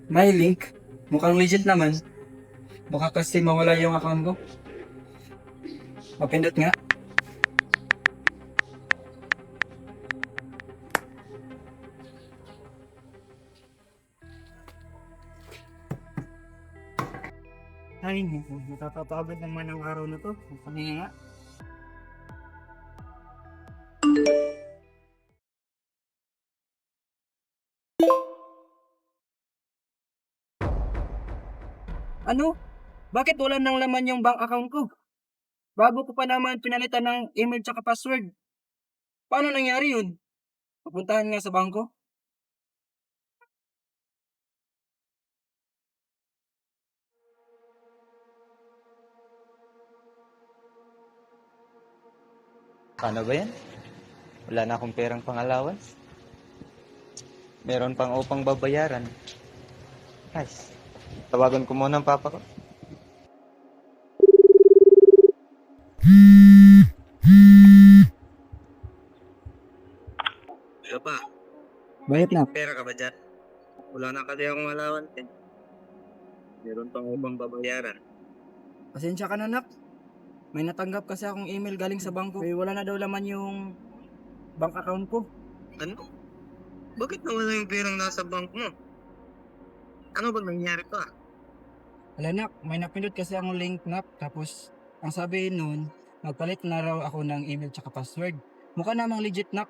May link. Mukhang legit naman. Baka kasi mawala yung account ko. Mapindot nga. Ay, natatapagod naman ang araw na to. Kanina nga. Ano? Bakit wala nang laman yung bank account ko? Bago ko pa naman pinalitan ng email tsaka password. Paano nangyari yun? Papuntahan nga sa bangko? Paano ba yan? Wala na akong perang pang-allowance. Meron pang upang babayaran. Guys, tawagan ko muna ang papa ko. Ano pa? Bayad na. Pera ka ba dyan? Wala na kasi akong allowance eh. Meron pang ubang babayaran. Pasensya ka na, nak. May natanggap kasi akong email galing sa bangko. Eh, wala na daw laman yung bank account ko. Ano? Bakit nawala yung perang nasa bank mo? Ano ba nangyari pa? Wala, nak. May napindot kasi akong link, nak. Tapos, ang sabi nun, magpalit na raw ako ng email tsaka password. Mukha namang legit, nak.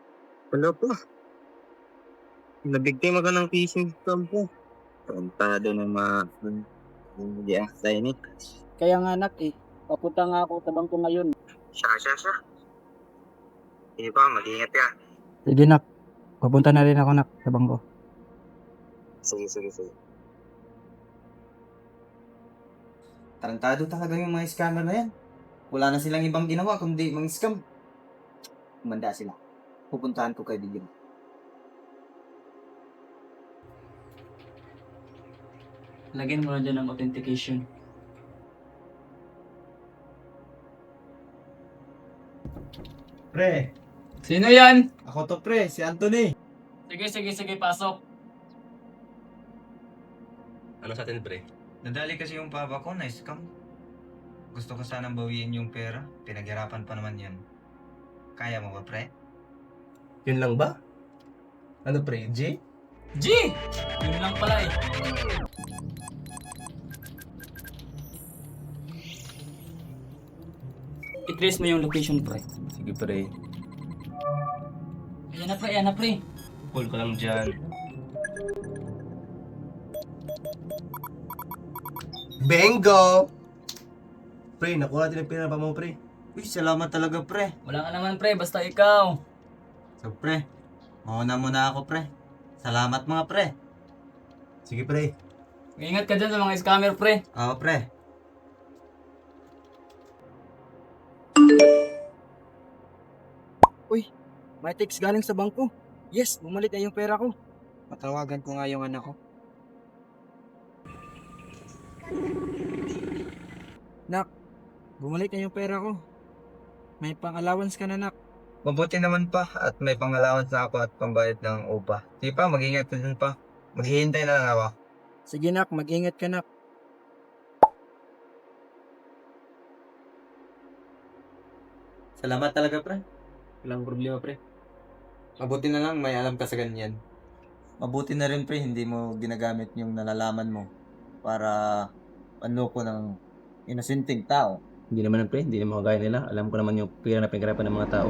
Wala pa. Nabiktima ka ng phishing scam po. Kontado ng mga hindi assigned. Kaya nga, nak, eh. Papunta nga ako sa bangko ngayon. Siya. Hindi pa, mag-ingat ka. Sige, nak. Papunta na rin ako, nak, sa bangko. Sige. Tarantado talaga yung mga scammer na yan. Wala na silang ibang ginawa kundi mga scam. Kumanda sila. Pupuntahan ko kay Digim. Lagyan mo na dyan ang authentication. Pre, Sino yan? ako to pre, si Anthony. Sige, pasok. Ano sa atin, pre? Nadali kasi yung papa ko na scam. Gusto ko sanang bawiin yung pera. Pinaghirapan pa naman yan. Kaya mo ba, pre? Yun lang ba? Ano pre, G? G! Yun lang pala eh. I-trace mo yung location, pre. Sige pre, Ayan na, pre. pull ko lang dyan. Bingo! Pre, nakuha natin ang pinapa mo pre. Uy, salamat talaga, pre. Wala ka naman, pre. Basta ikaw. So, pre, mauna muna ako, pre. Salamat mga pre. Sige pre. Ingat ka dyan sa mga scammer, pre. Oo, pre. Uy, may text galing sa bangko. Yes, bumalik na yung pera ko. Matawagan ko nga yung anak ko. Nak, bumalik na yung pera ko. May pang-allowance ka na, nak. Mabuti naman pa at may pang-allowance na ako at pambayad ng upa. Sige pa, mag-ingat ka dun pa. Maghihintay na lang ako. Sige, nak, mag-ingat ka, nak. Salamat talaga, pre. Walang problema pre. Mabuti na lang may alam ka sa ganyan. Mabuti na rin, pre, hindi mo ginagamit yung nalalaman mo para panloko ng inosenteng tao. Hindi naman pre, hindi naman kagaya nila. Alam ko naman yung pira na pinaghirapan ng mga tao.